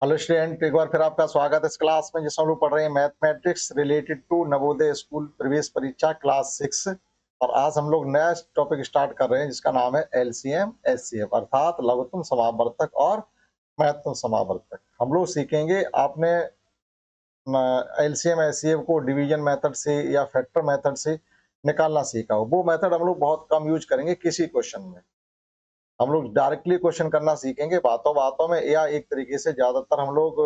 Hello student, एक बार फिर आपका स्वागत है इस क्लास में जिसमें हम लोग पढ़ रहे हैं mathematics related to Navodaya school प्रवेश परीक्षा क्लास 6। और आज हम लोग नया टॉपिक स्टार्ट कर रहे हैं जिसका नाम है एलसीएम एचसीएफ अर्थात लघुत्तम समावर्तक और महत्तम समावर्तक। हम लोग सीखेंगे, आपने एलसीएम एचसीएफ को डिवीजन मेथड से या फैक्टर मेथड से निकालना सीखा हो। वो मेथड हम लोग बहुत कम यूज करेंगे किसी क्वेश्चन में। हम लोग डायरेक्टली क्वेश्चन करना सीखेंगे बातों बातों में, या एक तरीके से ज्यादातर हम लोग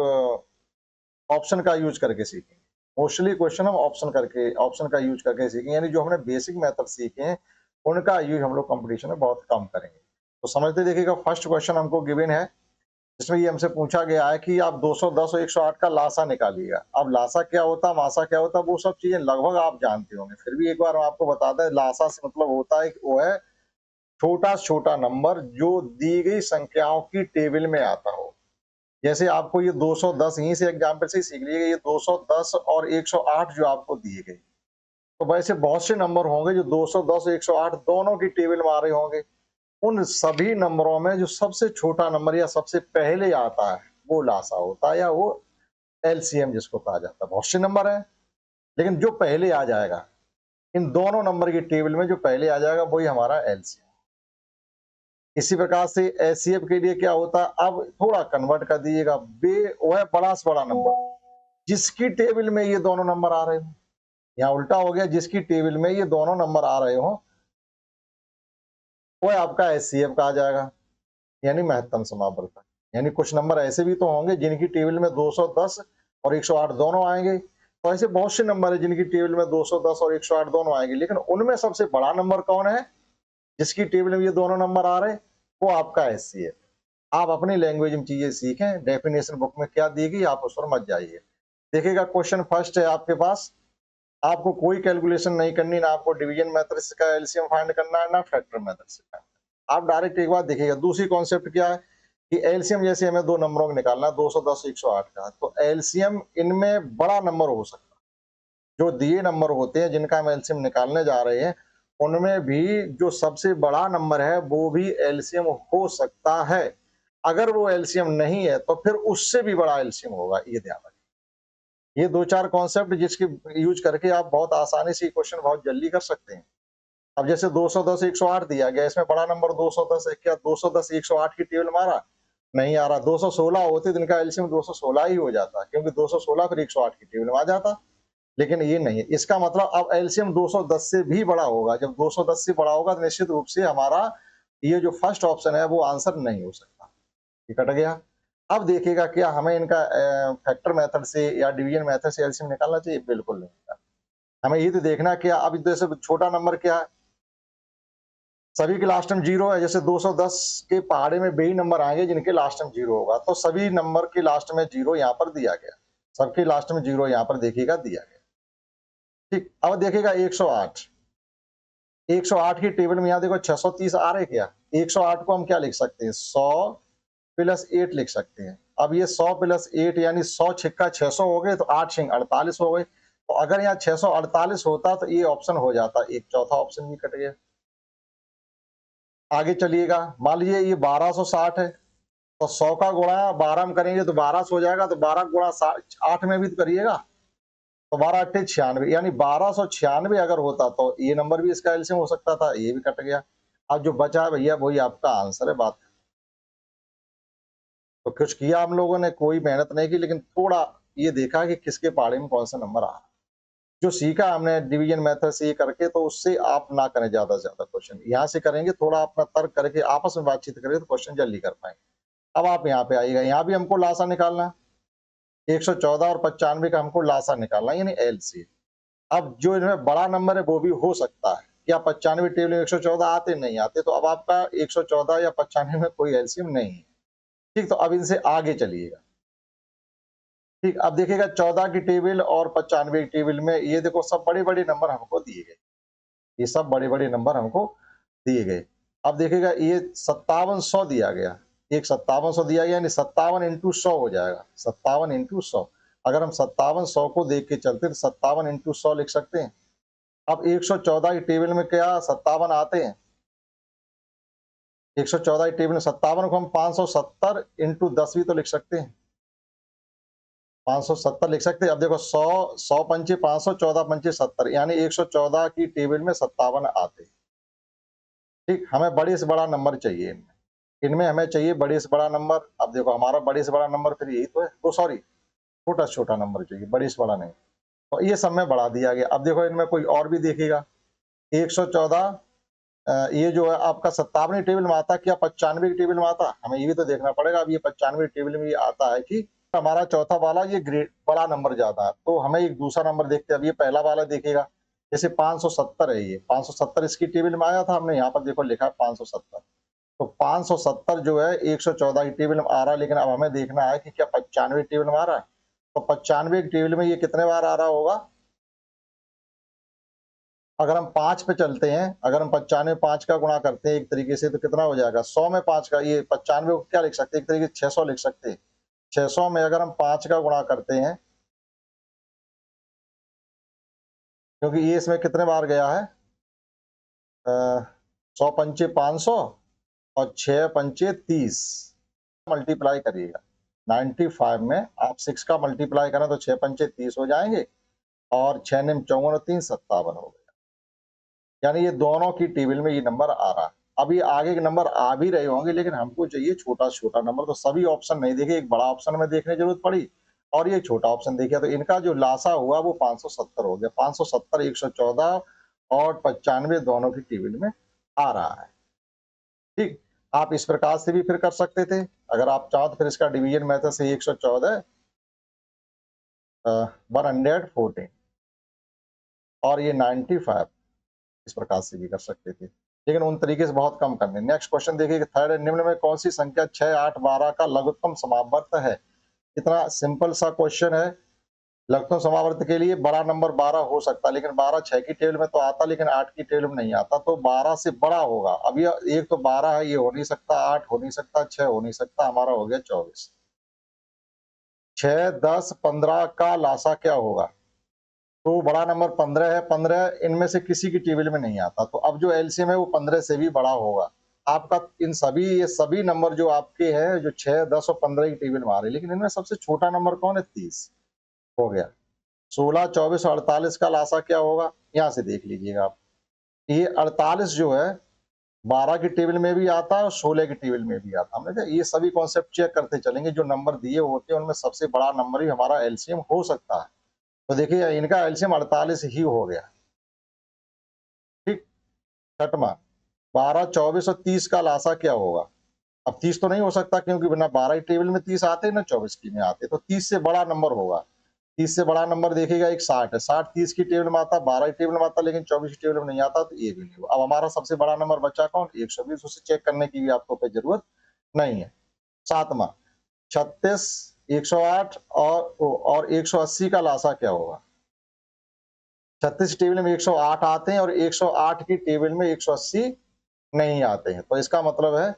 ऑप्शन का यूज करके सीखेंगे। मोस्टली क्वेश्चन हम ऑप्शन का यूज करके सीखेंगे, यानी जो हमने बेसिक मेथड सीखे हैं उनका यूज हम लोग कंपटीशन में बहुत कम करेंगे। तो समझते देखिएगा, फर्स्ट क्वेश्चन हमको गिवन है जिसमें ये हमसे पूछा गया है कि आप 210 और 108 का लासा निकालिएगा। अब लासा क्या होता है, मासा क्या होता है, वो सब चीजें लगभग आप जानते होंगे, फिर भी एक बार हम आपको बता दें। लासा से मतलब होता है, वो है छोटा छोटा नंबर जो दी गई संख्याओं की टेबल में आता हो। जैसे आपको ये 210, यहीं से एग्जाम्पल से सीख लीजिएगा, ये 210 और 108 जो आपको दिए गए, तो वैसे बहुत से नंबर होंगे जो 210 और 108 दोनों की टेबल में आ रहे होंगे। उन सभी नंबरों में जो सबसे छोटा नंबर या सबसे पहले आता है वो लासा होता है, या वो एलसीएम जिसको कहा जाता है। बहुत से नंबर है लेकिन जो पहले आ जाएगा, इन दोनों नंबर की टेबल में जो पहले आ जाएगा वही हमारा एलसीएम। इसी प्रकार से एचसीएफ के लिए क्या होता है, अब थोड़ा कन्वर्ट कर दीजिएगा, वो है बड़ा से बड़ा नंबर जिसकी टेबल में ये दोनों नंबर आ रहे हो। यहाँ उल्टा हो गया, जिसकी टेबल में ये दोनों नंबर आ रहे हो वो आपका एचसीएफ का आ जाएगा, यानी महत्तम समावर्तक। यानी कुछ नंबर ऐसे भी तो होंगे जिनकी टेबल में 210 और 108 दोनों आएंगे, तो ऐसे बहुत से नंबर है जिनकी टेबल में 210 और 108 दोनों आएंगे, लेकिन उनमें सबसे बड़ा नंबर कौन है जिसकी टेबल में ये दोनों नंबर आ रहे हैं, वो आपका एचसीएफ। आप अपनी लैंग्वेज में चीजें सीखें, डेफिनेशन बुक में क्या दी गई आप उस पर मत जाइए। देखिएगा, क्वेश्चन फर्स्ट है आपके पास, आपको कोई कैलकुलेशन नहीं करनी, ना आपको डिवीजन मेथड का एलसीएम फाइंड करना है, ना फैक्टर मेथड से फाइंड करना है। आप डायरेक्ट एक बार देखिएगा, दूसरी कॉन्सेप्ट क्या है कि एलसीएम जैसे हमें दो नंबरों का निकालना है, 210 108 का, तो एलसीएम इनमें बड़ा नंबर हो सकता है। जो दिए नंबर होते हैं जिनका हम एलसीएम निकालने जा रहे हैं, उनमें भी जो सबसे बड़ा नंबर है वो भी एलसीएम हो सकता है। अगर वो एलसीएम नहीं है तो फिर उससे भी बड़ा एलसीएम होगा, ये ध्यान रखिए। ये दो चार कॉन्सेप्ट जिसके यूज करके आप बहुत आसानी से क्वेश्चन बहुत जल्दी कर सकते हैं। अब जैसे 210 108 दिया गया, इसमें बड़ा नंबर 210 है, क्या 210 108 की टेबल मारा? नहीं आ रहा। 216 होते दिन का एलसीएम 216 ही हो जाता, क्योंकि 216 फिर 108 की टेबल में आ जाता। लेकिन ये नहीं है, इसका मतलब अब एलसीएम 210 से भी बड़ा होगा। जब 210 से बड़ा होगा तो निश्चित रूप से हमारा ये जो फर्स्ट ऑप्शन है वो आंसर नहीं हो सकता। ये कट गया। अब देखिएगा, क्या हमें इनका फैक्टर मेथड से या डिवीजन मेथड से एलसीएम निकालना चाहिए? बिल्कुल नहीं। हमें ये तो देखना क्या, अब जैसे छोटा नंबर क्या है, सभी के लास्ट में जीरो है। जैसे 210 के पहाड़े में वही नंबर आएंगे जिनके लास्ट में जीरो होगा, तो सभी नंबर के लास्ट में जीरो यहाँ पर दिया गया, सबके लास्ट में जीरो यहाँ पर देखिएगा दिया गया। ठीक, अब देखिएगा 108, 108 की टेबल में यहाँ देखो 630 आ रहे क्या? 108 को हम क्या लिख सकते हैं, 100 प्लस 8 लिख सकते हैं। अब ये 100 प्लस 8 यानी 100 छिक्का 600 हो गए, तो 8 छिंग 48 हो गए। तो अगर यहाँ 648 होता तो ये ऑप्शन हो जाता, एक चौथा ऑप्शन भी कट गया। आगे चलिएगा, मान लीजिए ये 1260 है, तो 100 का गुणा 12 में करेंगे तो 1200 हो जाएगा, तो 12 गुणा 8 में भी तो करिएगा, तो 12 8 96, यानी 1296 अगर होता तो ये नंबर भी इसका एलसीएम हो सकता था, ये भी कट गया। अब जो बचा है भैया वही आपका आंसर है। बात तो कुछ किया हम लोगों ने, कोई मेहनत नहीं की, लेकिन थोड़ा ये देखा कि किसके पहाड़े में कौन सा नंबर आ रहा। जो सीखा हमने डिवीजन मेथड से ये करके, तो उससे आप ना करें ज्यादा से ज्यादा क्वेश्चन, यहाँ से करेंगे थोड़ा अपना तर्क करके आपस में बातचीत करेंगे तो क्वेश्चन जल्दी कर पाएंगे। अब आप यहाँ पे आइएगा, यहाँ भी हमको लासा निकालना, 114 और 95 का हमको लासा निकालना, यानी एलसी। अब जो इनमें बड़ा नंबर है वो भी हो सकता है, क्या 95 टेबल में 114 आते नहीं आते, तो अब आपका 114 या 95 में कोई एलसीएम नहीं है। ठीक, तो अब इनसे आगे चलिएगा। ठीक, अब देखिएगा 14 की टेबल और 95 की टेबल में ये देखो सब बड़े बड़े नंबर हमको दिए गए, ये सब बड़े बड़े नंबर हमको दिए गए। अब देखिएगा ये 5700 दिया गया, एक 5700 दिया गया, यानी 57 इंटू 100 हो जाएगा, 57 इंटू 100। अगर हम 5700 को देख के चलते तो 57 इंटू 100 लिख सकते हैं। अब 114 की टेबल में क्या 57 आते हैं, 114 की टेबल में 57 को हम 570 इंटू 10 भी तो लिख सकते हैं। 570 लिख सकते हैं। अब देखो 100 पंचे 500, 14 पंचे 70, यानी 114 की टेबल में 57 आते हैं। ठीक, हमें बड़े से बड़ा नंबर चाहिए इनमें। इनमें हमें चाहिए बड़े से बड़ा नंबर। अब देखो हमारा बड़े से बड़ा नंबर फिर यही तो है, तो सॉरी छोटा से छोटा नंबर चाहिए, बड़े से बड़ा नहीं। तो ये सब में बढ़ा दिया गया। अब देखो इनमें कोई और भी देखेगा, 114 ये जो है आपका 57वीं टेबल में आता क्या 95 की टेबल में आता? हमें ये भी तो देखना पड़ेगा। अब ये 95 टेबल में ये आता है कि हमारा चौथा वाला ये ग्रेड बड़ा नंबर ज्यादा है, तो हमें एक दूसरा नंबर देखते हैं। अब ये पहला वाला देखेगा, जैसे 570 है, ये 570 इसकी टेबल में आया था, हमने यहाँ पर देखो लिखा है 570। तो 570 जो है 114 की टेबल में आ रहा है, लेकिन अब हमें देखना है कि क्या 95 टेबल में आ रहा है। तो 95 की टेबल में ये कितने बार आ रहा होगा? अगर हम 5 पे चलते हैं, अगर हम 95 5 का गुणा करते हैं एक तरीके से, तो कितना हो जाएगा? 100 में 5 का, ये 95 को क्या लिख सकते हैं एक तरीके से 600 लिख सकते हैं। 600 में अगर हम 5 का गुणा करते हैं, क्योंकि ये इसमें कितने बार गया है, 100 पंचे 500 और 6 पंचे 30, मल्टीप्लाई करिएगा। 95 में आप 6 का मल्टीप्लाई करें तो 6 पंचे 30 हो जाएंगे, और 6 निम 54 और 3 57 हो गया। यानी ये दोनों की टेबल में ये नंबर आ रहा है। अब ये आगे के नंबर आ भी रहे होंगे, लेकिन हमको चाहिए छोटा छोटा नंबर, तो सभी ऑप्शन नहीं देखे, एक बड़ा ऑप्शन में देखने की जरूरत पड़ी और ये छोटा ऑप्शन देखा, तो इनका जो लासा हुआ वो 570 हो गया। 570, 114 और 95 दोनों की टेबल में आ रहा है। ठीक, आप इस प्रकार से भी फिर कर सकते थे, अगर आप चाहो तो फिर इसका डिवीजन मेथड से 114 114 और ये 95 इस प्रकार से भी कर सकते थे, लेकिन उन तरीके से बहुत कम करने। नेक्स्ट क्वेश्चन देखिए, थर्ड, निम्न में कौन सी संख्या 6, 8, 12 का लघुत्तम समावर्त है? इतना सिंपल सा क्वेश्चन है। लघुत्तम समावर्त के लिए बड़ा नंबर 12 हो सकता है, लेकिन 12 6 की टेबल में तो आता, लेकिन 8 की टेबल में नहीं आता, तो 12 से बड़ा होगा। अब ये एक तो 12 है, ये हो नहीं सकता, 8 हो नहीं सकता, 6 हो नहीं सकता, हमारा हो गया 24। 6, 10, 15 का लासा क्या होगा? तो बड़ा नंबर 15 है, 15 इनमें से किसी की टेबल में नहीं आता, तो अब जो एलसीएम है वो 15 से भी बड़ा होगा। आपका इन सभी, ये सभी नंबर जो आपके हैं, जो 6, 10 और 15 की टेबल में आ रहे हैं, लेकिन इनमें सबसे छोटा नंबर कौन है? 30 हो गया। 16, 24 और 48 का लासा क्या होगा? यहाँ से देख लीजिएगा आप। ये 48 जो है 12 की टेबल में भी आता है और 16 की टेबल में भी आता है। हमने कहा ये सभी कॉन्सेप्ट चेक करते चलेंगे, जो नंबर दिए होते हैं उनमें सबसे बड़ा नंबर ही हमारा एलसीएम हो सकता है। तो देखिए इनका एलसीएम 48 ही हो गया। ठीक, छठवां, 12, 24 और 30 का लासा क्या होगा? अब 30 तो नहीं हो सकता, क्योंकि बिना 12 की टेबल में 30 आते ना 24 की में आते, तो 30 से बड़ा नंबर होगा। 30 से बड़ा नंबर देखिएगा एक 60 है, 60 30 की टेबल में आता, 12 की टेबल में आता, लेकिन 24 की टेबल में नहीं आता, तो ये भी नहीं हुआ। अब हमारा सबसे बड़ा नंबर बचा कौन? 120, उसे चेक करने की भी आपको कोई जरूरत नहीं है। सातवां, 36, 108 और 180 का लासा क्या होगा? 36 टेबल में 108 आते हैं और 108 की टेबल में 180 नहीं आते हैं, तो इसका मतलब है,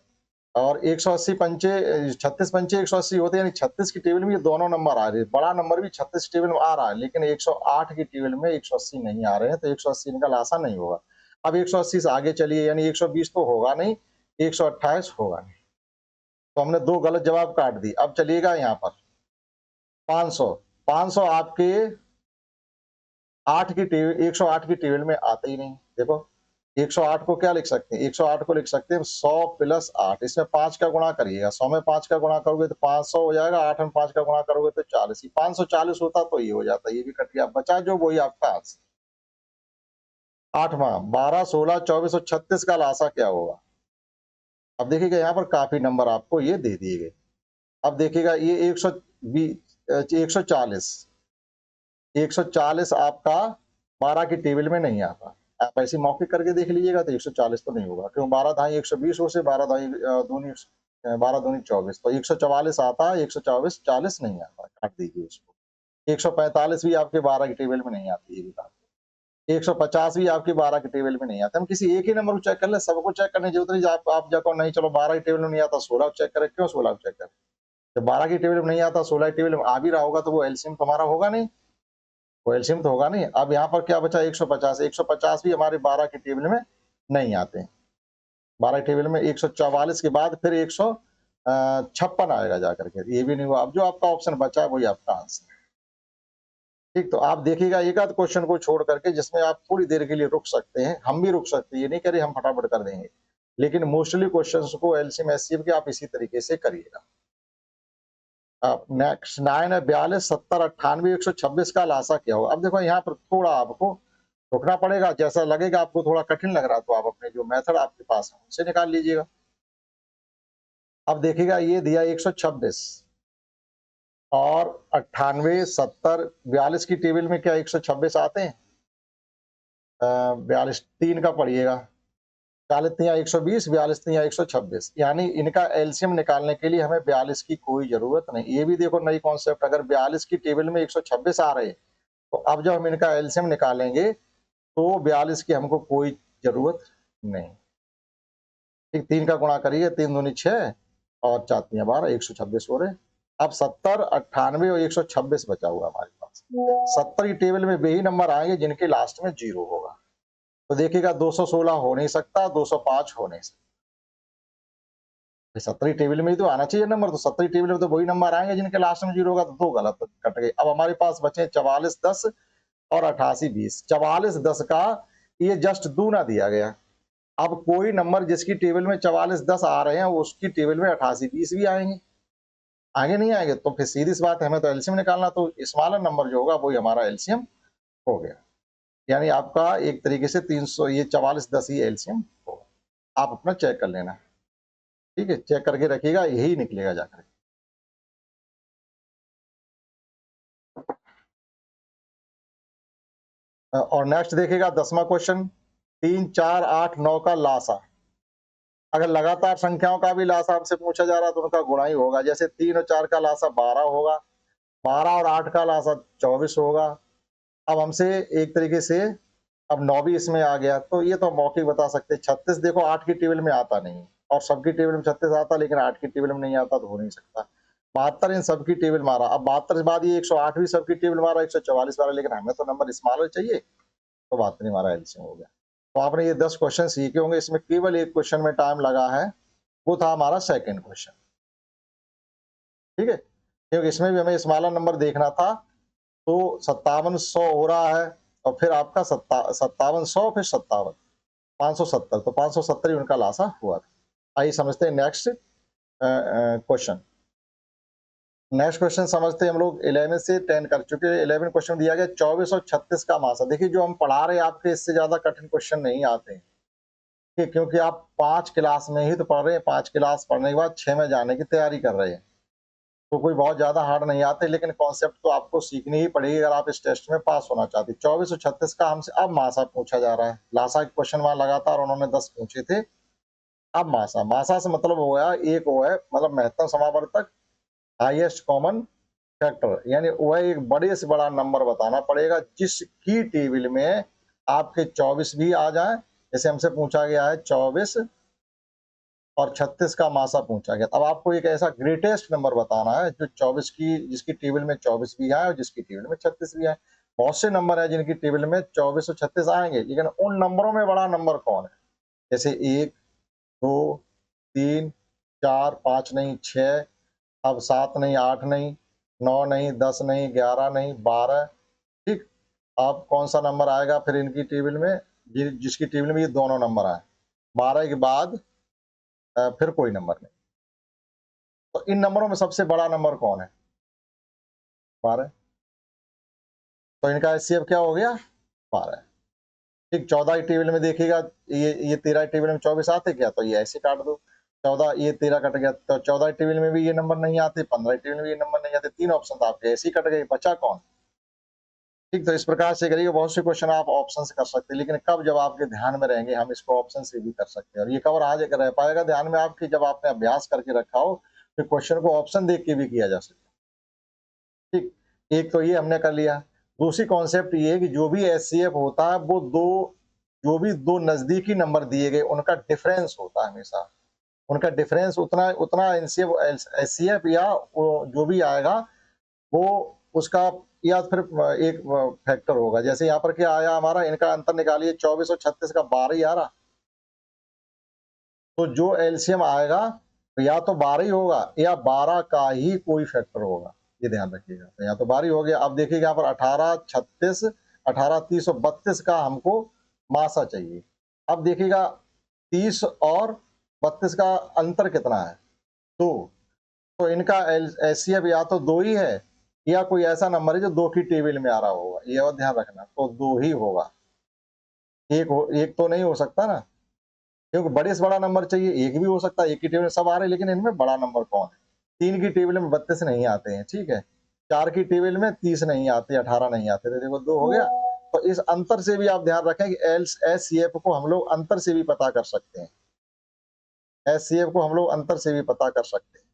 और 180 पंचे 36 पंचे 180 होते हैं, यानी 36 की टेबल में ये दोनों नंबर आ रहे हैं। बड़ा नंबर भी 36 टेबल में आ रहा है, लेकिन 108 की टेबल में 180 नहीं आ रहे हैं, तो 180 इनका लासा नहीं होगा। अब 180 से आगे चलिए, यानी 120 तो होगा नहीं, 128 होगा नहीं, तो हमने दो गलत जवाब काट दी। अब चलिएगा यहाँ पर 500, 500 आपके 8 की टेबल, 108 की टेबल में आते ही नहीं। देखो 108 को क्या लिख सकते हैं? 108 को लिख सकते हैं 100 प्लस 8, इसमें 5 का गुणा करिएगा। 100 में 5 का गुणा करोगे तो 500 हो जाएगा, 8 में 5 का गुणा करोगे तो 40, 540 होता तो ये हो जाता, ये भी कट गया। बचा जो वही आपका आंसर। आठवां, 12, 16, 24 और 36 का लासा क्या होगा? अब देखिएगा यहाँ पर काफी नंबर आपको ये दे दिए गए। अब देखिएगा ये 140, 140 आपका 12 की टेबल में नहीं आता। आप ऐसे मौखिक करके देख लीजिएगा तो 140 तो नहीं होगा, क्यों? 12 धाई 120 हो से 12 धाई दूनी 12 दूनी 24, तो 144 आता है, 124 40 नहीं आता, काट दीजिए उसको। 145 भी आपके 12 की टेबल में नहीं आती, ये भी काट। 150 भी आपके 12 की टेबल में नहीं आता। हम किसी एक ही नंबर को चेक कर ले, सबको चेक करने की जरूरत नहीं। आप जाको नहीं, चलो 12 की टेबल में नहीं आता, 16 चेक करें। क्यों 16 चेक करें? जब 12 की टेबल में नहीं आता, 16 की टेबल में आ भी रहा होगा, तो वो एलसीएम तुम्हारा होगा नहीं, वो एलसीएम तो होगा नहीं। अब यहाँ पर क्या बचा? 150, 150 भी हमारे 12 की टेबल में नहीं आते हैं। 12 टेबल में 144 के बाद फिर 156 आएगा जाकर के, ये भी नहीं हुआ। अब जो आपका ऑप्शन बचा है वही आपका आंसर है। ठीक, तो आप देखिएगा एक आध क्वेश्चन को छोड़ करके जिसमें आप थोड़ी देर के लिए रुक सकते हैं, हम भी रुक सकते हैं, ये नहीं कह रहे हम फटाफट कर देंगे, लेकिन मोस्टली क्वेश्चंस को एलसीएम एचसीएफ के आप इसी तरीके से करिएगा। नेक्स्ट 9 है 42 70 98 126 का लासा क्या होगा। अब देखो यहाँ पर थोड़ा आपको रुकना पड़ेगा, जैसा लगेगा आपको थोड़ा कठिन लग रहा तो आप अपने जो मेथड आपके पास है उनसे निकाल लीजिएगा। अब देखिएगा ये दिया 126 और 98 70 42 की टेबल में क्या 126 आते हैं? 42 3 का पढ़िएगा, 40 तिया 120 42 तिया 126, यानी इनका एलसीएम निकालने के लिए हमें 42 की कोई जरूरत नहीं। ये भी देखो नई कॉन्सेप्ट, अगर 42 की टेबल में 126 आ रहे तो अब जब हम इनका एलसीएम निकालेंगे तो 42 की हमको कोई जरूरत नहीं। ठीक, 3 का गुणा करिए, 3 दूनी 6 और 4 तिया 12 126 हो रहे। अब 70 98 और 126 बचा हुआ हमारे पास। 70 की टेबल में वही नंबर आएंगे जिनके लास्ट में 0 होगा। तो देखिएगा 216 हो नहीं सकता, 205 हो नहीं सकता। 70 टेबल में ही तो आना चाहिए नंबर, तो 70 टेबल में तो वही नंबर आएंगे जिनके लास्ट में 0 होगा, तो 2 गलत कट गए। अब हमारे पास बचे 44 10 और 88 20। 44 10 का ये जस्ट दूना दिया गया। अब कोई नंबर जिसकी टेबल में 44 10 आ रहे हैं उसकी टेबल में 88 20 भी आएंगे, आगे नहीं आएंगे, तो फिर सीधी सी बात है हमें तो एलसीएम निकालना, तो स्मॉलर नंबर जो होगा वही हमारा एलसीएम हो गया। यानी आपका एक तरीके से 300 ये 44 10 ही एलसीएम होगा। आप अपना चेक कर लेना, ठीक है, चेक करके रखिएगा, यही निकलेगा जाकर। और नेक्स्ट देखिएगा 10वां क्वेश्चन, 3 4 8 9 का लासा। अगर लगातार संख्याओं का भी लासा आपसे पूछा जा रहा है तो उनका गुणा ही होगा। जैसे 3 और 4 का लासा 12 होगा, 12 और 8 का लासा 24 होगा। अब हमसे एक तरीके से अब 9 भी इसमें आ गया, तो ये तो मौखिक बता सकते हैं। 36 देखो 8 की टेबल में आता नहीं, और सबकी टेबल में 36 आता, लेकिन 8 की टेबल में नहीं आता, तो हो नहीं सकता। 72 इन सबकी टेबल मारा, अब 72 के बाद ये 108 भी सबकी टेबल मारा, 144 मारा, लेकिन हमें तो नंबर स्मॉलर चाहिए, तो 72 हमारा एलसीएम हो गया। तो आपने ये 10 क्वेश्चन सीखे होंगे, इसमें केवल एक क्वेश्चन में टाइम लगा है, वो था हमारा सेकंड क्वेश्चन। ठीक है, क्योंकि इसमें भी हमें स्मॉलर नंबर देखना था, तो 5700 हो रहा है, और फिर आपका 5700 फिर 57 570, तो 570 ही उनका लासा हुआ था। आइए समझते हैं नेक्स्ट क्वेश्चन। नेक्स्ट क्वेश्चन समझते हैं हम लोग। 11 से 10 कर चुके हैं। 11 क्वेश्चन दिया गया 24 और 36 का मासा। देखिए जो हम पढ़ा रहे हैं आपके इससे ज्यादा कठिन क्वेश्चन नहीं आते हैं, क्योंकि आप 5 क्लास में ही तो पढ़ रहे हैं, 5 क्लास पढ़ने के बाद 6 में जाने की तैयारी कर रहे हैं, तो कोई बहुत ज्यादा हार्ड नहीं आते, लेकिन कॉन्सेप्ट तो आपको सीखनी ही पड़ेगी अगर आप इस टेस्ट में पास होना चाहते। 24 और 36 का हमसे अब मासा पूछा जा रहा है। लासा के क्वेश्चन वहां लगातार उन्होंने 10 पूछे थे, अब मासा। मासा से मतलब हो गया एक वो है, मतलब महत्तम समावर्तक, हाईएस्ट कॉमन फैक्टर, यानी वह एक बड़े से बड़ा नंबर बताना पड़ेगा जिसकी टेबल में आपके 24 भी आ जाए। जैसे हमसे पूछा गया है 24 और 36 का मासा पूछा गया। अब आपको एक ऐसा ग्रेटेस्ट नंबर बताना है जो 24 की, जिसकी टेबल में 24 भी आए और जिसकी टेबल में 36 भी आए। बहुत से नंबर है जिनकी टेबल में 24 और 36 आएंगे, लेकिन उन नंबरों में बड़ा नंबर कौन है? जैसे 1 2 3 4 5 नहीं 6, अब 7 नहीं 8 नहीं 9 नहीं 10 नहीं 11 नहीं 12। ठीक, अब कौन सा नंबर आएगा फिर इनकी टेबल में, जिसकी टेबल में ये दोनों नंबर आए? 12 के बाद फिर कोई नंबर नहीं। तो इन नंबरों में सबसे बड़ा नंबर कौन है? 12। तो इनका एचसीएफ क्या हो गया? 12। ठीक, 14 की टेबल में देखिएगा, ये 13 की टेबल में 24 आते क्या, तो ये ऐसे काट दो। 14 ये 13 कट गया, तो 14 की टेबल में भी ये नंबर नहीं आते, 15 की टेबल में भी ये नंबर नहीं आते। 3 ऑप्शन तो आपके ऐसे ही कट गए, बचा कौन? ठीक, तो इस प्रकार से करिए। बहुत से क्वेश्चन आप ऑप्शन से कर सकते हैं, लेकिन कब, जब आपके ध्यान में रहेंगे हम इसको ऑप्शन से भी कर सकते हैं। और ये कवर आज रह पाएगा ध्यान में आपके, जब आपने अभ्यास करके रखा हो, तो क्वेश्चन को ऑप्शन देख के भी किया जा सकता है। ठीक, एक तो ये हमने कर लिया। दूसरी कॉन्सेप्ट ये है कि जो भी एचसीएफ होता है वो जो भी दो नजदीकी नंबर दिए गए उनका डिफरेंस होता है हमेशा। उनका डिफरेंस उतना उतना एचसीएफ या जो भी आएगा वो उसका, या फिर एक फैक्टर होगा। जैसे यहाँ पर क्या आया हमारा, इनका अंतर निकालिए, 24 और 36 का 12 ही आ रहा, तो जो एलसीएम आएगा तो या तो 12 ही होगा या 12 का ही कोई फैक्टर होगा। ये ध्यान रखिएगा। तो यहाँ तो 12 हो गया। अब देखिएगा यहाँ पर 18, 36, 18, 30 और 32 का हमको मासा चाहिए। अब देखिएगा 30 और 32 का अंतर कितना है? 2। तो इनका एचसीएफ या तो 2 ही है या कोई ऐसा नंबर है जो 2 की टेबल में आ रहा होगा, ये और ध्यान रखना। तो 2 ही होगा, एक तो नहीं हो सकता ना, क्योंकि बड़े से बड़ा नंबर चाहिए। एक भी हो सकता है, एक की टेबल में सब आ रहे हैं, लेकिन इनमें बड़ा नंबर कौन है? 3 की टेबल में 32 नहीं आते हैं, ठीक है। 4 की टेबल में 30 नहीं आते, 18 नहीं आते, तो देखो 2 हो गया। तो इस अंतर से भी आप ध्यान रखें कि एचसीएफ को हम लोग अंतर से भी पता कर सकते हैं। एचसीएफ को हम लोग अंतर से भी पता कर सकते हैं,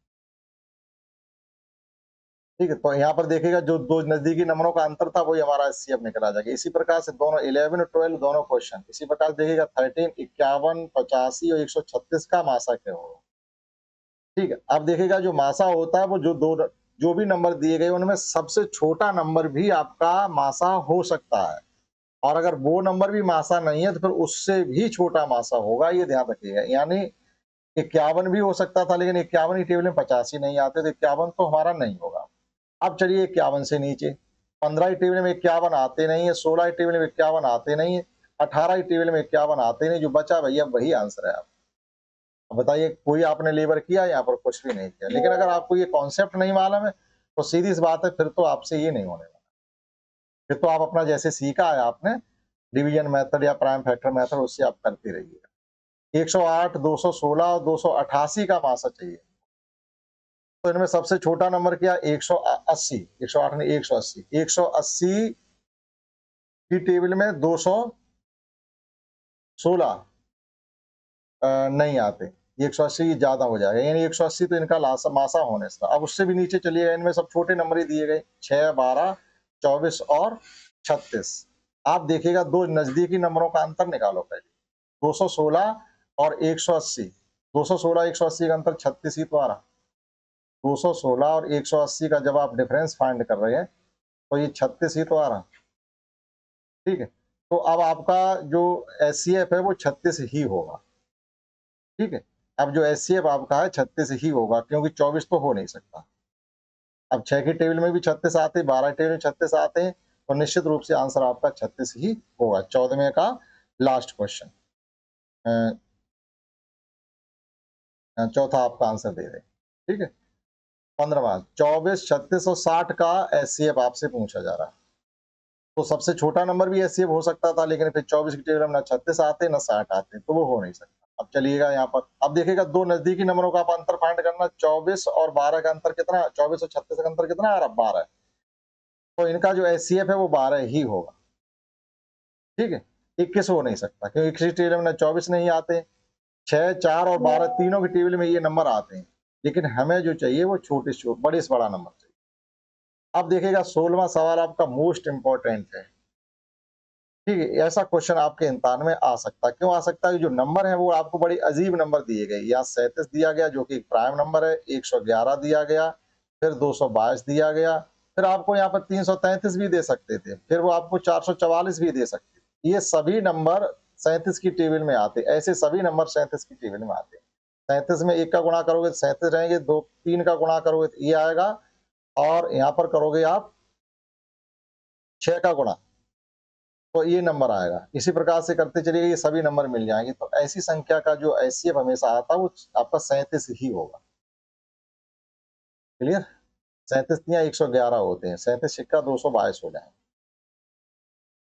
ठीक है। तो यहाँ पर देखिएगा जो 2 नजदीकी नंबरों का अंतर था वही हमारा एचसीएफ निकल आ जाएगा। इसी प्रकार से दोनों 11 और 12 दोनों क्वेश्चन इसी प्रकार से देखिएगा। 13, 51, 85 और 136 का मासा क्या होगा, ठीक है। अब देखिएगा जो मासा होता है वो जो भी नंबर दिए गए उनमें सबसे छोटा नंबर भी आपका मासा हो सकता है, और अगर वो नंबर भी मासा नहीं है तो फिर उससे भी छोटा मासा होगा, ये ध्यान रखिएगा। यानी 51 भी हो सकता था, लेकिन 51 की टेबल में 85 नहीं आते, तो 51 तो हमारा नहीं होगा। अब चलिए 51 से नीचे 15 की टेबल में 51 आते नहीं है, 16 की टेबल में 51 आते नहीं है, 18 की टेबल में 51 आते नहीं, जो बचा भैया वही आंसर है। आप बताइए, कोई आपने लेबर किया? यहाँ पर कुछ भी नहीं किया। लेकिन अगर आपको ये कॉन्सेप्ट नहीं मालूम है तो सीधी सी बात है, फिर तो आपसे ये नहीं होने वाला। फिर तो आप अपना जैसे सीखा है आपने डिवीजन मेथड या प्राइम फैक्टर मेथड, उससे आप करते रहिएगा। 108, 216 और 288 का मासा चाहिए। तो इनमें सबसे छोटा नंबर क्या? 180। 108 नहीं, 180। 180 की टेबल में 216 नहीं आते, 180 ज्यादा हो जाएगा, यानी 180 तो इनका मासा होने से। अब उससे भी नीचे चलिएगा, इनमें सब छोटे नंबर ही दिए गए, 6, 12, 24 और 36। आप देखिएगा दो नजदीकी नंबरों का अंतर निकालो पहले। 216 और 180, 216 180 का अंतर 36 ही तो आ रहा। 216 और 180 का जब आप डिफरेंस फाइंड कर रहे हैं तो ये 36 ही तो आ रहा, ठीक है। तो अब आपका जो एचसीएफ है वो 36 ही होगा, ठीक है। अब जो एचसीएफ आपका है 36 ही होगा, क्योंकि 24 तो हो नहीं सकता। अब 6 की टेबल में भी 36 आते हैं, 12 की टेबल में 36 आते हैं, तो निश्चित रूप से आंसर आपका 36 ही होगा। 14वें का लास्ट क्वेश्चन, चौथा आपका आंसर दे रहे, ठीक है। 15वां, 24, 36 और 60 का एचसीएफ आपसे पूछा जा रहा है। तो सबसे छोटा नंबर भी एचसीएफ हो सकता था, लेकिन फिर 24 की टेबल में ना 36 आते ना 60 आते, तो वो हो नहीं सकता। अब चलिएगा यहाँ पर, अब देखिएगा दो नजदीकी नंबरों का आप अंतर फाइंड करना। 24 और 12 का अंतर कितना? 24 और 36 का अंतर कितना आ रहा? 12। तो इनका जो एचसीएफ है वो 12 ही होगा, ठीक है। 21 हो नहीं सकता, क्योंकि किसी टेबल में 24 नहीं आते। 6, 4 और 12 तीनों की टेबल में ये नंबर आते हैं, लेकिन हमें जो चाहिए वो बड़े से बड़ा नंबर चाहिए। अब देखिएगा 16वां सवाल आपका मोस्ट इंपॉर्टेंट है, ठीक है। ऐसा क्वेश्चन आपके इम्तिहान में आ सकता है। क्यों आ सकता है? जो नंबर है वो आपको बड़ी अजीब नंबर दिए गए। या 37 दिया गया जो कि प्राइम नंबर है, 111 दिया गया, फिर 222 दिया गया, फिर आपको यहाँ पर 333 भी दे सकते थे, फिर वो आपको 444 भी दे सकते थे। ये सभी नंबर 37 की टेबल में आते, ऐसे सभी नंबर 37 की टेबल में आते। 37 में 1 का गुणा करोगे तो 37 रहेंगे, 2, 3 का गुणा करोगे तो ये आएगा, और यहाँ पर करोगे आप 6 का गुणा तो ये नंबर आएगा। इसी प्रकार से करते चलिए, ये सभी नंबर मिल जाएंगे। तो ऐसी संख्या का जो एचसीएफ हमेशा आता है वो आपका 37 ही होगा। क्लियर? 37 या 111 होते हैं, 37 सिक्का 222 हो जाएंगे।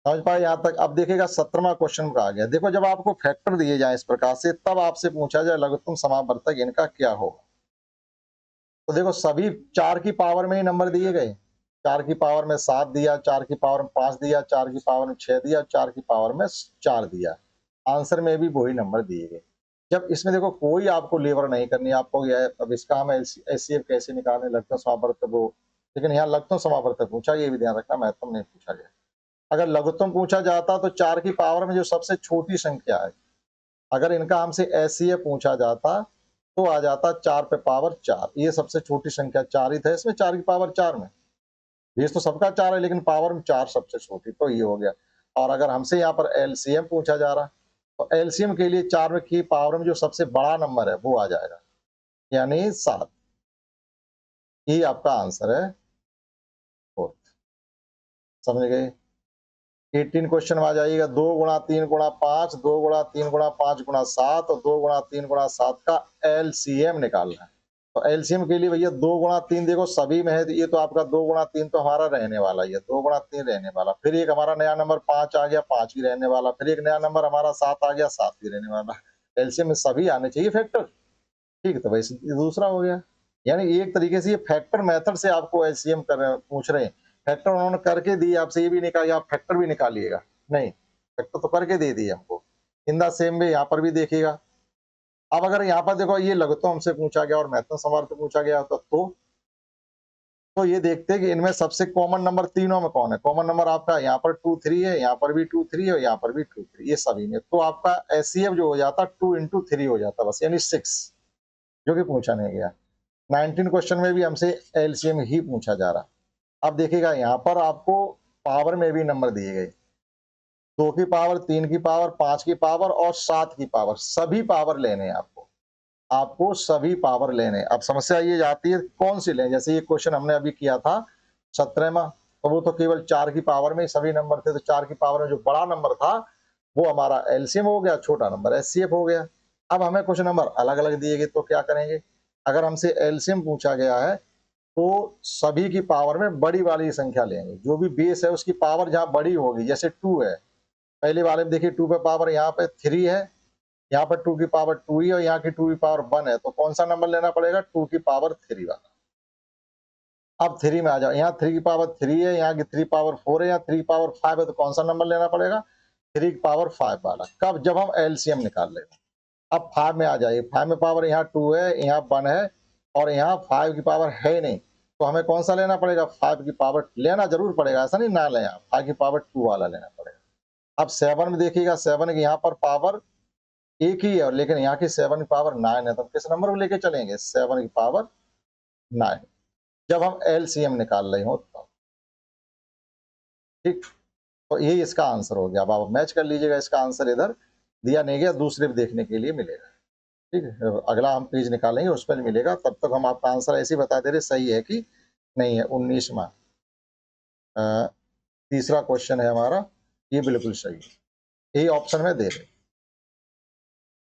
समझ पाए यहाँ तक? अब देखिएगा 17वां क्वेश्चन का आ गया। देखो, जब आपको फैक्टर दिए जाए इस प्रकार से, तब आपसे पूछा जाए लघुत्तम समावर्तक इनका क्या होगा। तो देखो, सभी 4 की पावर में ही नंबर दिए गए। 4 की पावर में 7 दिया, 4 की पावर में 5 दिया, 4 की पावर में 6 दिया, 4 की पावर में 4 दिया। आंसर में भी वही नंबर दिए गए। जब इसमें देखो कोई आपको लेबर नहीं करनी, आपको अब इसका हम एचसीएफ कैसे निकालने, लघुत्तम समावर्तक वो, लेकिन यहाँ लघुत्तम समावर्तक पूछा, ये भी ध्यान रखना, महत्तम नहीं पूछा गया। अगर लघुत्तम पूछा जाता तो 4 की पावर में जो सबसे छोटी संख्या है, अगर इनका हमसे एचसीएफ पूछा जाता तो आ जाता 4 पे पावर 4। ये सबसे छोटी संख्या 4 ही था इसमें, 4 की पावर 4 में। बेस तो सबका 4 है, लेकिन पावर में 4 सबसे छोटी, तो ये हो गया। और अगर हमसे यहाँ पर एलसीएम पूछा जा रहा तो एलसीएम के लिए 4 की पावर में जो सबसे बड़ा नंबर है वो आ जाएगा, यानी 7। ये आपका आंसर है समझ गए। 18 क्वेश्चन में आ जाइएगा 2 गुणा 3 गुणा 5, 2 गुणा 3 गुणा 5 गुणा 7 और 2 गुणा 3 गुणा 7 का एलसीएम निकालना है। तो एलसीएम के लिए भैया 2 गुणा 3 देखो सभी में है, तो ये तो आपका 2 गुणा 3 तो हमारा रहने वाला ही है, 2 गुणा 3 रहने वाला। फिर एक हमारा नया नंबर 5 आ गया, 5 भी रहने वाला। फिर एक नया नंबर हमारा 7 आ गया, 7 भी रहने वाला। एलसीएम में सभी आने चाहिए फैक्टर। ठीक है, तो वैसे ये दूसरा हो गया। यानी एक तरीके से ये फैक्टर मेथड से आपको एलसीएम पूछ रहे हैं। फैक्टर उन्होंने करके दी, आपसे ये भी नहीं कहा कि आप फैक्टर भी निकालिएगा, नहीं, फैक्टर तो करके दे दिए हमको। इन द सेम वे यहाँ पर भी देखिएगा। अब अगर यहाँ पर देखो ये लघुत्तम हमसे पूछा गया और महत्तम समावर्त पूछा गया तो ये देखते हैं कि इनमें सबसे कॉमन नंबर तीनों में कौन है। कॉमन नंबर आपका यहाँ पर 2 3 है, यहाँ पर भी 2 3 है और यहाँ पर भी 2 3, ये सभी में। तो आपका एचसीएफ जो हो जाता 2 into 3 हो जाता बस, यानी 6, जो कि पूछा नहीं गया। 19 क्वेश्चन में भी हमसे एलसीएम ही पूछा जा रहा। अब देखिएगा यहाँ पर आपको पावर में भी नंबर दिए गए, 2 की पावर, 3 की पावर, 5 की पावर और 7 की पावर, सभी पावर लेने हैं आपको सभी पावर लेने। अब समस्या ये जाती है कौन सी लें, जैसे ये क्वेश्चन हमने अभी किया था 17वां, तो वो तो केवल 4 की पावर में सभी नंबर थे, तो 4 की पावर में जो बड़ा नंबर था वो हमारा एलसीएम हो गया, छोटा नंबर एचसीएफ हो गया। अब हमें कुछ नंबर अलग अलग दिए गए, तो क्या करेंगे। अगर हमसे एलसीएम पूछा गया है तो सभी की पावर में बड़ी वाली संख्या लेंगे, जो भी बेस है उसकी पावर जहां बड़ी होगी, जैसे 2 है, पहले वाले में देखिए 2 पे पावर यहाँ पे 3 है, यहाँ पर 2 की पावर 2 ही और यहाँ की 2 की पावर 1 है, तो कौन सा नंबर लेना पड़ेगा, 2 की पावर 3 वाला। अब 3 में आ जाओ, यहाँ 3 की पावर 3 है, यहाँ की 3 पावर 4 है, यहाँ 3 पावर 5 है, तो कौन सा नंबर लेना पड़ेगा, 3 की पावर 5 वाला। कब, जब हम एलसीएम निकाल लेंगे। अब 5 में आ जाइए, 5 में पावर यहाँ 2 है, यहाँ 1 है और यहाँ 5 की पावर है नहीं, तो हमें कौन सा लेना पड़ेगा, 5 की पावर लेना जरूर पड़ेगा, ऐसा नहीं ना लें, 5 की पावर 2 वाला लेना पड़ेगा। अब 7 में देखिएगा, 7 की यहाँ पर पावर एक ही है, लेकिन यहाँ की 7 की पावर 9 है, तो किस नंबर को लेके चलेंगे, 7 की पावर 9, जब हम एलसीएम निकाल रहे हो तो। ठीक, तो यही इसका आंसर हो गया। अब आप मैच कर लीजिएगा, इसका आंसर इधर दिया नहीं गया, दूसरे भी देखने के लिए मिलेगा। ठीक है, अगला हम पेज निकालेंगे उस पर मिलेगा, तब तक हम आपका आंसर ऐसे ही बता दे रहे सही है कि नहीं है। 19वां तीसरा क्वेश्चन है हमारा, ये बिल्कुल सही है, यही ऑप्शन में दे रहे।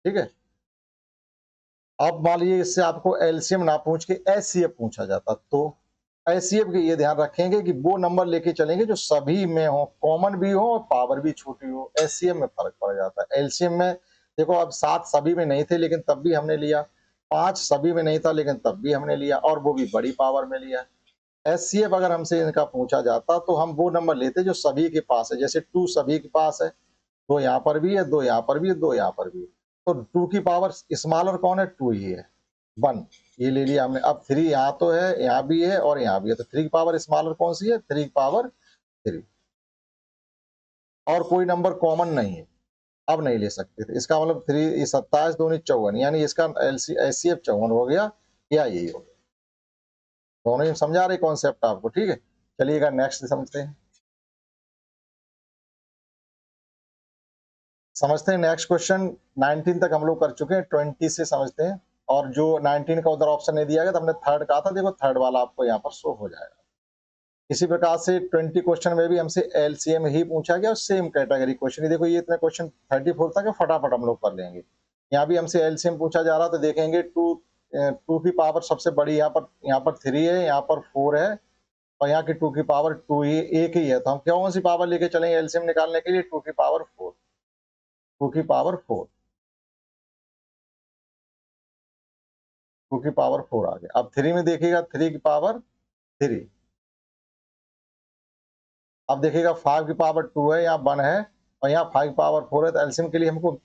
ठीक है, अब मान लीजिए इससे आपको एलसीएम ना पूछ के एचसीएफ पूछा जाता, तो एचसीएफ के ये ध्यान रखेंगे कि वो नंबर लेके चलेंगे जो सभी में हो, कॉमन भी हो और पावर भी छोटी हो। एचसीएफ में फर्क पड़ जाता है। एलसीएम में देखो, अब 7 सभी में नहीं थे लेकिन तब भी हमने लिया, 5 सभी में नहीं था लेकिन तब भी हमने लिया, और वो भी बड़ी पावर में लिया। एचसीएफ अगर हमसे इनका पूछा जाता तो हम वो नंबर लेते जो सभी के पास है, जैसे 2 सभी के पास है, 2 यहाँ पर भी है, 2 यहाँ पर भी है, 2 यहाँ पर भी है, तो 2 की पावर स्मॉलर कौन है, 2 ही है, 1, ये ले लिया हमने। अब 3 यहाँ तो है, यहाँ भी है और यहाँ भी है, तो 3 की पावर स्मॉलर कौन सी है, 3 की पावर 3, और कोई नंबर कॉमन नहीं है, अब नहीं ले सकते थे। इसका मतलब 3 27 दूनी 54, यानी इसका एचसीएफ 54 हो गया, या यही हो गया। दोनों ही समझा रहे कॉन्सेप्ट आपको। ठीक है, चलिएगा नेक्स्ट समझते हैं। नेक्स्ट क्वेश्चन 19 तक हम लोग कर चुके हैं, 20 से समझते हैं। और जो 19 का उधर ऑप्शन नहीं दिया गया, तो हमने थर्ड कहा था, देखो थर्ड वाला आपको यहाँ पर शो हो जाएगा। इसी प्रकार से 20 क्वेश्चन में भी हमसे एलसीएम ही पूछा गया और सेम कैटेगरी क्वेश्चन ही। देखो ये इतने क्वेश्चन 34 तक है, फटाफट हम लोग कर लेंगे। यहाँ भी हमसे एलसीएम पूछा जा रहा, तो देखेंगे 2 की पावर सबसे बड़ी यहाँ पर 3 है, यहाँ पर 4 है और यहाँ की 2 की पावर 2 ही एक ही है, तो हम कौन सी पावर लेके चलेंगे एलसीएम निकालने के लिए, 2 की पावर 4, 2 की पावर 4, 2 की पावर 4 आ गया। अब 3 में देखिएगा, 3 की पावर 3, अब देखिएगा 5 की पावर 2 है, यहाँ 1 है और यहाँ 5 पावर 4 है, तो एलसीएम के लिए हमको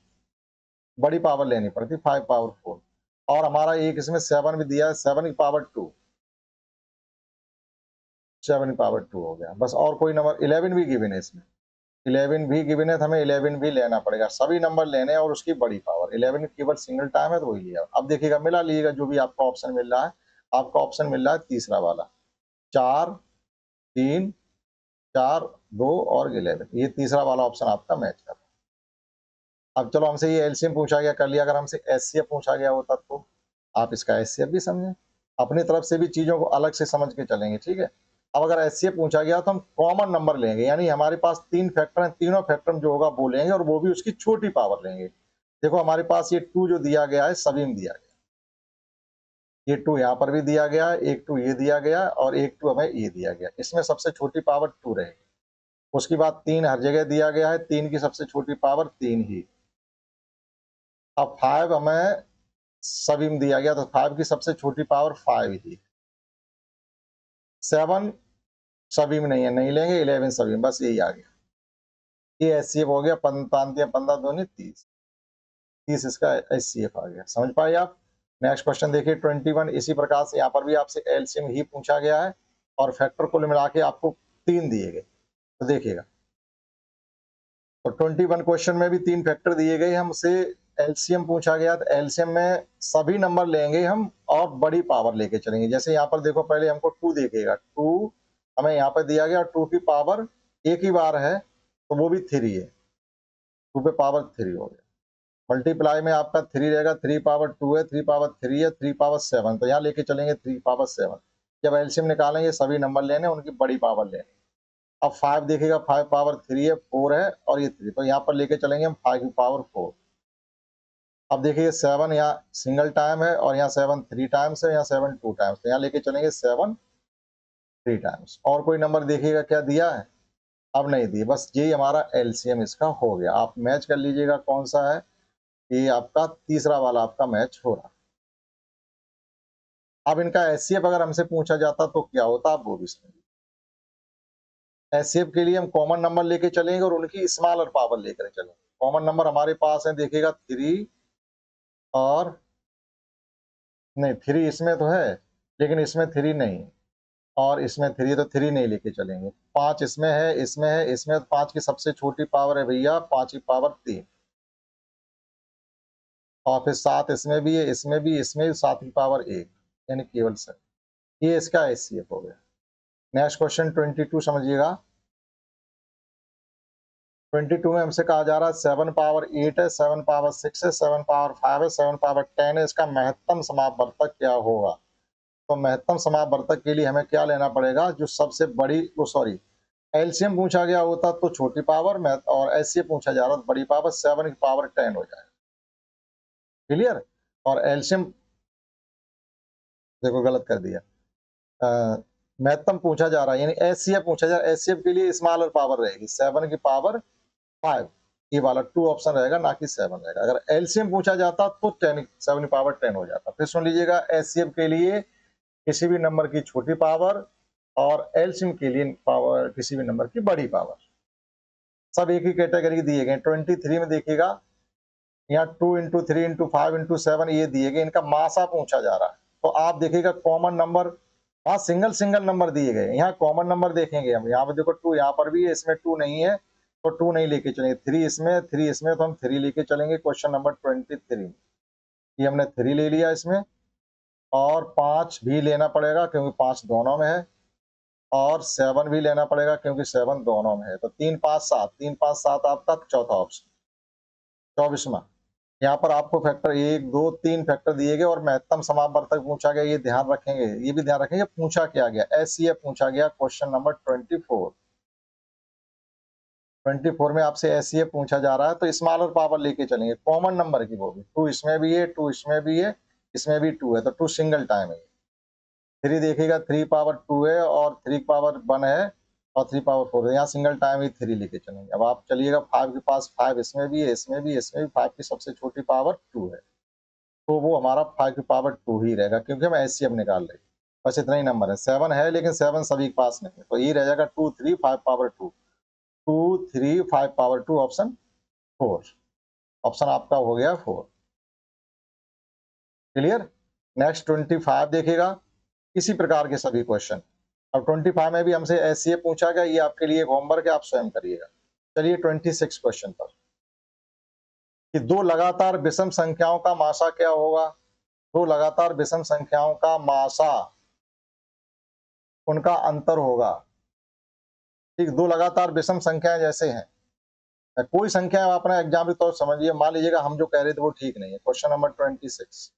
बड़ी पावर लेनी पड़ती, 5 पावर 4, और हमारा एक इसमें 7 भी दिया है, 7 की पावर 2, 7 की पावर 2 हो गया बस। और कोई नंबर 11 भी गिवन है इसमें, 11 भी गिवन है, तो हमें 11 भी लेना पड़ेगा, सभी नंबर लेने और उसकी बड़ी पावर। 11 केवल सिंगल टाइम है तो वही लिया। अब देखिएगा मिला लीजिएगा, जो भी आपका ऑप्शन मिल रहा है, आपका ऑप्शन मिल रहा है तीसरा वाला, 4 3 4 2 और 11, ये तीसरा वाला ऑप्शन आपका मैच कर। अब चलो हमसे ये एलसीएम पूछा गया, कर लिया। अगर हमसे एचसीएफ पूछा गया होता तो आप इसका एचसीएफ भी समझें, अपनी तरफ से भी चीजों को अलग से समझ के चलेंगे। ठीक है, अब अगर एचसीएफ पूछा गया तो हम कॉमन नंबर लेंगे, यानी हमारे पास 3 फैक्टर हैं, तीनों फैक्टर जो होगा वो लेंगे और वो भी उसकी छोटी पावर लेंगे। देखो हमारे पास ये 2 जो दिया गया है सभी में दिया गया, ये 2 यहाँ पर भी दिया गया है, एक 2 ये दिया गया और एक 2 हमें ये दिया गया, इसमें सबसे छोटी पावर 2 रहेगी। उसके बाद 3 हर जगह दिया गया है, 3 की सबसे छोटी पावर 3 ही। अब 5 हमें सभी में दिया गया तो 5 की सबसे छोटी पावर 5 ही। 7 सभी में नहीं है, नहीं लेंगे। 11 सभी में, बस यही आ गया। ये एचसीएफ हो गया, 15 दूनी 30, 30 इसका एचसीएफ आ गया। समझ पाए आप? नेक्स्ट क्वेश्चन देखिए 21। इसी प्रकार से यहाँ पर भी आपसे एलसीएम ही पूछा गया है और फैक्टर कुल मिला के आपको 3 दिए गए। तो देखिएगा, तो 21 क्वेश्चन में भी 3 फैक्टर दिए गए, हमसे एलसीएम पूछा गया। तो एलसीएम में सभी नंबर लेंगे हम और बड़ी पावर लेके चलेंगे। जैसे यहाँ पर देखो, पहले हमको 2 देखेगा, 2 हमें यहाँ पर दिया गया, 2 की पावर एक ही बार है तो वो भी 3 है, 2 पे पावर 3 हो गया। मल्टीप्लाई में आपका 3 रहेगा, 3 पावर 2 है, 3 पावर 3 है, 3 पावर 7, तो यहाँ लेके चलेंगे 3 पावर 7। जब एलसीएम निकालेंगे सभी नंबर लेने, उनकी बड़ी पावर लेने। अब 5 देखिएगा, 5 पावर 3 है, 4 है और ये 3, तो यहाँ पर लेके चलेंगे हम 5 की पावर 4। अब देखिए 7 यहाँ सिंगल टाइम है और यहाँ 7 3 टाइम्स है, यहाँ 7 2 टाइम्स, तो यहाँ लेके चलेंगे 7 3 टाइम्स। और कोई नंबर देखिएगा क्या दिया है? अब नहीं दिए, बस यही हमारा एलसीएम इसका हो गया। आप मैच कर लीजिएगा कौन सा है। ये आपका तीसरा वाला आपका मैच हो रहा। अब इनका एचसीएफ अगर हमसे पूछा जाता तो क्या होता, आप वो भी सुनिए। एचसीएफ के लिए हम कॉमन नंबर लेके चलेंगे और उनकी स्मॉलर पावर लेकर चलेंगे। कॉमन नंबर हमारे पास है, देखिएगा 3 और नहीं 3 इसमें तो है, लेकिन इसमें 3 नहीं, और इसमें 3 तो 3 नहीं लेके चलेंगे। 5 इसमें है, इसमें है, इसमें 5 की सबसे छोटी पावर है भैया 5 की पावर 3, और फिर 7 इसमें भी है, इसमें भी, इसमें भी 7 की पावर 1, यानी केवल 7। ये इसका एचसीएफ हो गया। नेक्स्ट क्वेश्चन 22 समझिएगा। 22 में हमसे कहा जा रहा है 7 पावर 8 है, 7 पावर 6 है, 7 पावर 5 है, 7 पावर 10 है, इसका महत्तम समापवर्तक क्या होगा? तो महत्तम समापवर्तक के लिए हमें क्या लेना पड़ेगा? जो सबसे बड़ी, वो सॉरी, एलसीएम पूछा गया होता तो छोटी पावर में, और एचसीएफ पूछा जा रहा तो बड़ी पावर, 7 की पावर 10 हो जाएगा। क्लियर? और एलसीएम देखो गलत कर दिया, महत्तम पूछा जा रहा है, यानी एचसीएफ पूछा जा रहा है। एचसीएफ के लिए स्मॉलर पावर रहेगी, 7 की पावर 5, ये वाला 2 ऑप्शन रहेगा, ना कि 7 रहेगा। अगर एलसीएम पूछा जाता तो 10, 7 की पावर 10 हो जाता। फिर सुन लीजिएगा, एचसीएफ के लिए किसी भी नंबर की छोटी पावर और एलसीएम के लिए पावर किसी भी नंबर की बड़ी पावर, सब एक ही कैटेगरी दिए गए। 23 में देखिएगा, यहाँ 2 इंटू 3 इंटू 5 इंटू 7 ये दिए गए, इनका मासा पूछा जा रहा है। तो आप देखिएगा कॉमन नंबर, वहां सिंगल सिंगल नंबर दिए गए, यहाँ कॉमन नंबर देखेंगे हम। यहाँ पर देखो 2 यहाँ पर भी है, इसमें 2 नहीं है तो 2 नहीं लेके चलेंगे। 3 इसमें, 3 इसमें, तो हम 3 लेके चलेंगे। क्वेश्चन नंबर 23, ये हमने 3 ले लिया इसमें, और 5 भी लेना पड़ेगा क्योंकि 5 दोनों में है, और 7 भी लेना पड़ेगा क्योंकि 7 दोनों में है। तो 3 5 7, 3 5 7 आपका चौथा ऑप्शन। 24वां, यहाँ पर आपको फैक्टर 1 2 3 फैक्टर दिए गए और महत्तम समापवर्तक पूछा गया। ये ध्यान रखेंगे, ये भी ध्यान रखेंगे पूछा क्या गया, एचसीएफ पूछा गया। क्वेश्चन नंबर 24 में आपसे एचसीएफ पूछा जा रहा है तो स्मॉलर पावर लेके चलेंगे, कॉमन नंबर की, वो भी 2 इसमें भी है, 2 इसमें भी है, इसमें भी 2 है, तो 2 सिंगल टाइम है। 3 देखिएगा, 3 पावर 2 है और 3 पावर 1 है और 3 पावर 4 है, यहाँ सिंगल टाइम ही 3 लेके चलेंगे। अब आप चलिएगा 5 के पास, 5 इसमें भी है, इसमें भी, इसमें भी, 5 की सबसे छोटी पावर 2 है, तो वो हमारा 5 की पावर 2 ही रहेगा क्योंकि हम एचसीएफ निकाल रहे हैं। बस इतना ही नंबर है। 7 है लेकिन 7 सभी के पास नहीं है, तो ये रह जाएगा 2 3 5 पावर 2, 2 3 5 पावर 2, ऑप्शन 4। ऑप्शन आपका हो गया 4। क्लियर? नेक्स्ट 25 देखिएगा, इसी प्रकार के सभी क्वेश्चन। अब 25 में भी हमसे एचसीएफ पूछा गया, ये आपके लिए होमवर्क है, आप स्वयं करिएगा। चलिए 26 क्वेश्चन पर, कि 2 लगातार विषम संख्याओं का मासा क्या होगा? 2 लगातार विषम संख्याओं का मासा, उनका अंतर होगा। ठीक, 2 लगातार विषम संख्याएं जैसे हैं, कोई संख्या अपना एग्जाम्पल तो समझिए, मान लीजिएगा हम जो कह रहे थे वो ठीक नहीं है। क्वेश्चन नंबर 26,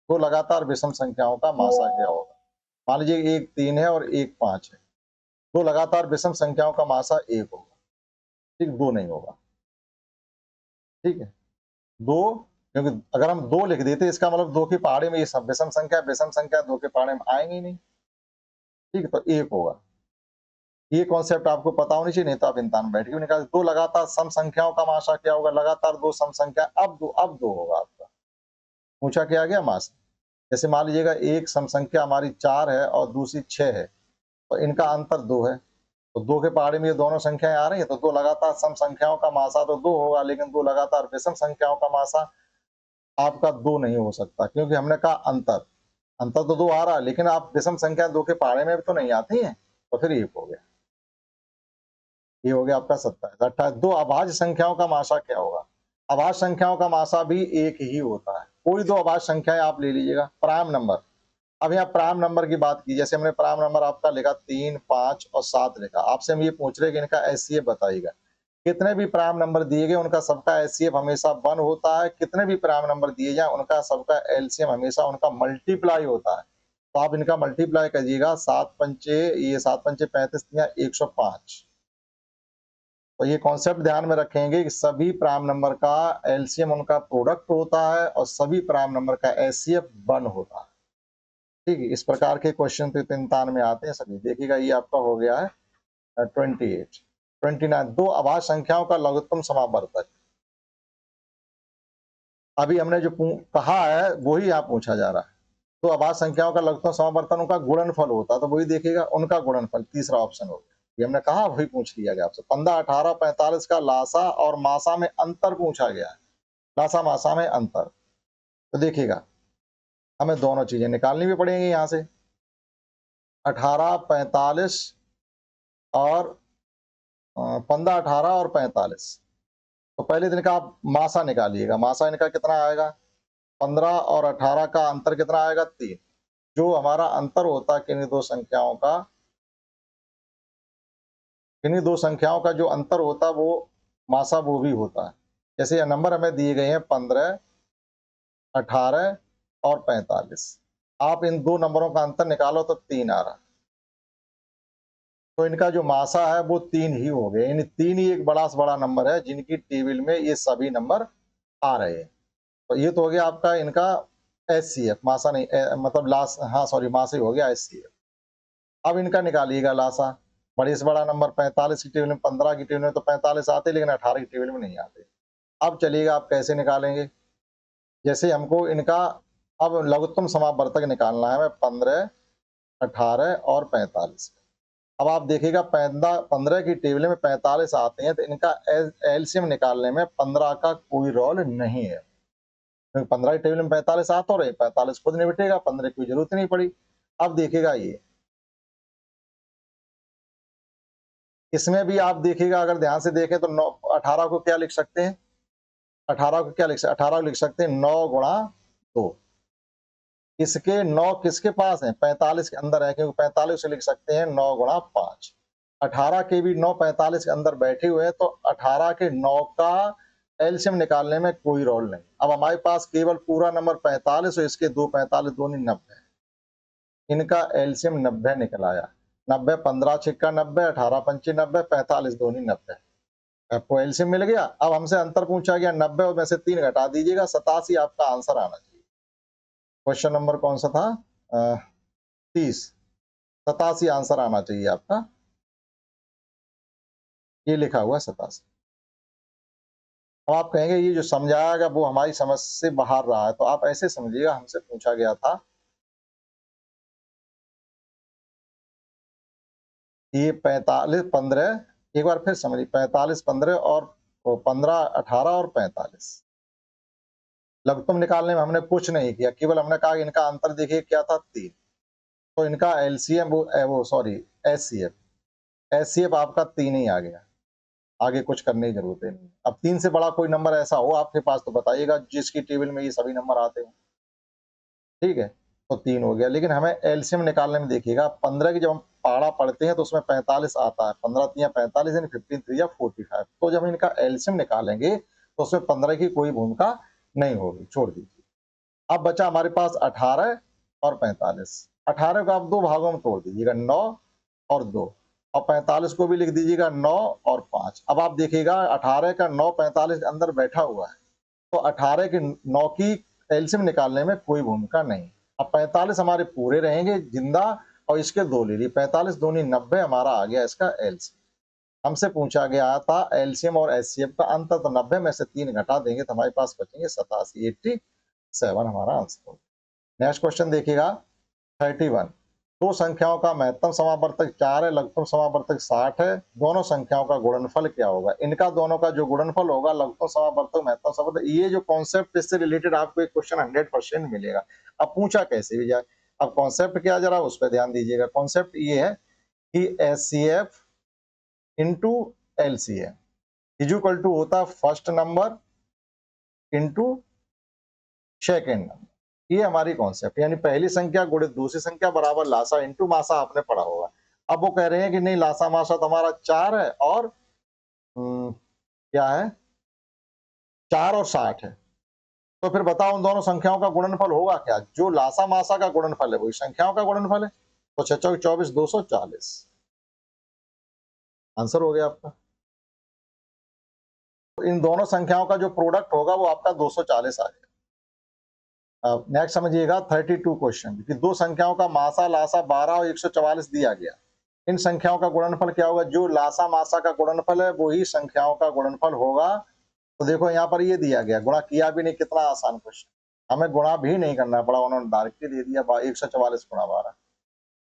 2 लगातार विषम संख्याओं का मासा क्या होगा? मान लीजिए एक 3 है और एक 5 है, दो लगातार विषम संख्याओं का मासा 1 होगा, ठीक, 2 नहीं होगा, ठीक है। 2, क्योंकि अगर हम 2 लिख देते इसका मतलब 2 की पहाड़ी में ये सब विषम संख्या 2 के पहाड़े में आएंगे ही नहीं, ठीक है, तो 1 होगा। ये कॉन्सेप्ट आपको पता होनी चाहिए, नहीं तो आप इंसान बैठ के निकाल। दो लगातार सम संख्याओं का मासा क्या होगा, लगातार दो सम संख्या, अब दो होगा आपका। पूछा क्या गया मासा, जैसे मान लीजिएगा एक सम संख्या हमारी 4 है और दूसरी 6 है, तो इनका अंतर 2 है, तो 2 के पहाड़े में ये दोनों संख्याएं आ रही है, तो 2 लगातार सम संख्याओं का मासा तो 2 होगा, लेकिन 2 लगातार विषम संख्याओं का मासा आपका 2 नहीं हो सकता, क्योंकि हमने कहा अंतर अंतर तो 2 आ रहा है, लेकिन आप विषम संख्या 2 के पहाड़े में भी तो नहीं आती है, तो फिर 1 हो गया। ये हो गया आपका 27। 28 दो अभाज्य संख्याओं का मासा क्या होगा, अभाज्य संख्याओं का मासा भी 1 ही होता है। कोई दो अभाज्य संख्याएं आप ले लीजिएगा, प्राइम नंबर। अब यहाँ प्राइम नंबर की बात की, जैसे हमने प्राइम नंबर आपका लिखा 3, 5 और 7 लिखा, आपसे हम ये पूछ रहे कि इनका एचसीएफ बताइएगा। कितने भी प्राइम नंबर दिए गए उनका सबका एचसीएफ हमेशा 1 होता है, कितने भी प्राइम नंबर दिए जाए उनका सबका एलसीएम हमेशा उनका मल्टीप्लाई होता है। तो आप इनका मल्टीप्लाई करिएगा, 7 पंचे, ये 7 पंचे 35 या 105। तो ये कॉन्सेप्ट ध्यान में रखेंगे कि सभी प्राइम नंबर का एलसीएम उनका प्रोडक्ट होता है और सभी प्राइम नंबर का एचसीएफ 1 होता है, ठीक है। इस प्रकार के क्वेश्चन तो इम्तिहान में आते हैं सभी। देखिएगा ये आपका हो गया है 28। 29 दो अभाज्य संख्याओं का लघुत्तम समावर्तक। अभी हमने जो कहा है वही यहाँ पूछा जा रहा है। तो अभाज्य संख्याओं का लघुत्तम समावर्तन उनका गुणनफल होता है, तो वही देखिएगा उनका गुणनफल, तीसरा ऑप्शन हो गया। ये हमने कहा वही पूछ लिया गया आपसे। 15, 18, 45 का लासा और मासा में अंतर पूछा गया है, लासा मासा में अंतर। तो देखिएगा हमें दोनों चीजें निकालनी भी पड़ेंगी यहाँ से, 18, 45 और 15, 18 और 45। तो पहले दिन का आप मासा निकालिएगा, मासा इनका कितना आएगा, 15 और 18 का अंतर कितना आएगा, 3। जो हमारा अंतर होता है किन्हीं दो संख्याओं का, किन्हीं दो संख्याओं का जो अंतर होता है वो मासा वो भी होता है। जैसे ये नंबर हमें दिए गए हैं 15, 18 और 45। आप इन दो नंबरों का अंतर निकालो तो 3 आ रहा, तो इनका जो मासा है वो 3 ही हो गए। इन 3 ही एक बड़ा से बड़ा नंबर है जिनकी टेबल में ये सभी नंबर आ रहे हैं। तो ये तो हो गया आपका इनका एचसीएफ, मासा नहीं मतलब लास, हाँ सॉरी मासा ही हो गया एचसीएफ। अब इनका निकालिएगा लासा, बड़े से बड़ा नंबर 45 की टेबल में, 15 की टेबल में तो 45 आते, लेकिन 18 की टेबल में नहीं आते। अब चलिएगा आप कैसे निकालेंगे, जैसे हमको इनका अब लघुत्तम समावर्तक निकालना है, 15, 18 और 45। अब आप देखिएगा 15 की टेबल में 45 आते हैं, तो इनका एलसीएम निकालने में 15 का कोई रोल नहीं है, क्योंकि 15 की टेबल में 45 आ तो रहे, 45 खुद निपटेगा, 15 की जरूरत नहीं पड़ी। अब देखिएगा ये, इसमें भी आप देखिएगा अगर ध्यान से देखें तो 18 को क्या लिख सकते हैं, 18 को क्या लिख सकते, 18 को लिख सकते हैं 9 गुणा 2। इसके 9 किसके पास है, 45 के अंदर है, क्योंकि 45 से लिख सकते हैं 9 गुणा 5। 18 के भी 9 45 के अंदर बैठे हुए हैं, तो 18 के 9 का एलसीएम निकालने में कोई रोल नहीं। अब हमारे पास केवल पूरा नंबर 45 और इसके 2 45 दोनों 90, इनका एलसीएम 90 निकल आया। 90, 15 छिक्का 90, 18 पंचे 90, 45 दोनों 90, आपको एलसीएम मिल गया। अब हमसे अंतर पूछा गया 90 और में से 3 घटा दीजिएगा, 87 आपका आंसर आना चाहिए। क्वेश्चन नंबर कौन सा था, 30, 87 आंसर आना चाहिए आपका, ये लिखा हुआ 87। अब आप कहेंगे ये जो समझाया गया वो हमारी समझ से बाहर रहा है, तो आप ऐसे समझिएगा हमसे पूछा गया था ये 45 15, एक बार फिर समझिए 45 15 और 15 18 और 45 लघुत्तम निकालने में हमने कुछ नहीं किया, केवल हमने कहा इनका अंतर देखिए क्या था 3। तो इनका एलसीएम वो सॉरी एचसीएफ, एचसीएफ आपका 3 ही आ गया, आगे कुछ करने की जरूरत नहीं। अब 3 से बड़ा कोई नंबर ऐसा हो आपके पास तो बताइएगा जिसकी टेबल में ये सभी नंबर आते हो, ठीक है। तो 3 हो गया, लेकिन हमें एलसीएम निकालने में देखिएगा 15 की जब हम पहाड़ा पढ़ते हैं तो उसमें 45 आता है, 15 3 45 यानी 15 3 45। तो जब हम इनका एलसीएम निकालेंगे तो उसमें 15 की कोई भूमिका नहीं होगी, छोड़ दीजिए। अब बचा हमारे पास 18 और 45। 18 को आप दो भागों में तोड़ दीजिएगा, 9 और 2, और 45 को भी लिख दीजिएगा 9 और 5। अब आप देखिएगा 18 का 9 45 के अंदर बैठा हुआ है, तो 18 की 9 की एलसीएम निकालने में कोई भूमिका नहीं। अब 45 हमारे पूरे रहेंगे जिंदा और इसके 2 ले ली, 45 दूनी 90 हमारा आ गया इसका एलसीएम। हमसे पूछा गया था एलसीएम और एचसीएफ का अंतर, तो 90 में से 3 घटा देंगे तो हमारे पास बचेंगे 87, 87 हमारा आंसर होगा। नेक्स्ट क्वेश्चन देखिएगा 31। दो संख्याओं का महत्तम समावर्तक 4 है, लघुत्तम समावर्तक 60 है, दोनों संख्याओं का गुणनफल क्या होगा? इनका दोनों का जो गुणनफल होगा लघुत्तम समावर्तक महत्तम समावर्तक, ये जो कॉन्सेप्ट इससे रिलेटेड आपको एक क्वेश्चन 100% मिलेगा। अब पूछा कैसे भी जाए, अब कॉन्सेप्ट क्या जरा उस पर ध्यान दीजिएगा। कॉन्सेप्ट ये है कि HCF into LCM is equal to होता है first number into second number. ये हमारी कॉन्सेप्ट, यानी पहली संख्या गुणित दूसरी संख्या बराबर लासा इंटू मासा, आपने पढ़ा होगा। अब वो कह रहे हैं कि नहीं लासा मासा तो हमारा 4 है और क्या है 4 और 60 है, तो फिर बताओ उन दोनों संख्याओं का गुणनफल होगा क्या? जो लासा मासा का गुणनफल है वही संख्याओं का गुणनफल है, तो 6 चौक 24 240 आंसर हो गया आपका। तो इन दोनों संख्याओं का जो प्रोडक्ट होगा वो आपका 240 आ गया। अब नेक्स्ट समझिएगा 32 क्वेश्चन कि दो संख्याओं का मासा लासा 12 और 144 दिया गया, इन संख्याओं का गुणनफल क्या होगा? जो लासा मासा का गुणनफल है वही संख्याओं का गुणनफल होगा। तो देखो यहाँ पर ये दिया गया, गुणा किया भी नहीं, कितना आसान क्वेश्चन, हमें गुणा भी नहीं करना पड़ा, उन्होंने डायरेक्टली दे दिया 144 गुणा 12।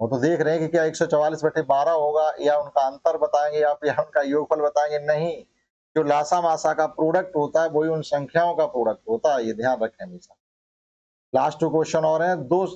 वो तो देख रहे हैं कि क्या 144 बटे 12 होगा या उनका अंतर बताएंगे या फिर उनका योगफल बताएंगे, नहीं, जो लासा मासा का प्रोडक्ट होता है वही उन संख्याओं का प्रोडक्ट होता है, ये ध्यान रखें हमेशा। लास्ट 2 क्वेश्चन और हैं, दो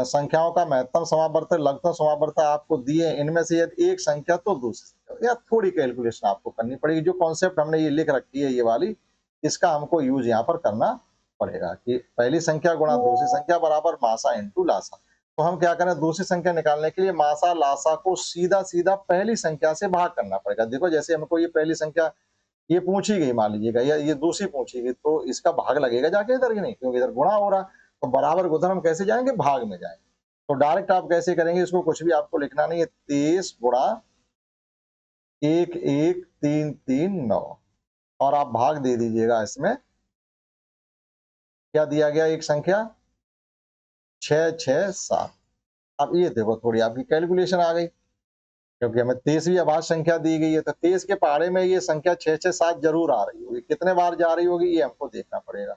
संख्याओं का महत्तम समावर्तक लघुत्तम समावर्तक आपको दिए, इनमें से यदि एक संख्या तो दूसरी संख्या, या थोड़ी कैलकुलेशन आपको करनी पड़ेगी। जो कॉन्सेप्ट हमने ये लिख रखी है ये वाली, इसका हमको यूज यहाँ पर करना पड़ेगा कि पहली संख्या गुणा दूसरी संख्या बराबर मासा इंटू लासा। तो हम क्या करें, दूसरी संख्या निकालने के लिए मासा लासा को सीधा सीधा पहली संख्या से भाग करना पड़ेगा। देखो जैसे हमको ये पहली संख्या ये पूछी गई मान लीजिएगा, या ये दूसरी पूछी गई, तो इसका भाग लगेगा जाके इधर की नहीं, क्योंकि इधर गुणा हो रहा, तो बराबर गुणन हम कैसे जाएंगे, भाग में जाएंगे। तो डायरेक्ट आप कैसे करेंगे, इसको कुछ भी आपको लिखना नहीं है, 23 गुणा 11339 और आप भाग दे दीजिएगा इसमें, क्या दिया गया एक संख्या 667। अब ये देखो थोड़ी आपकी कैलकुलेशन आ गई, क्योंकि हमें 23वीं अभाज्य संख्या दी गई है, तो 23 के पहाड़े में ये संख्या 667 जरूर आ रही होगी, कितने बार जा रही होगी ये हमको देखना पड़ेगा,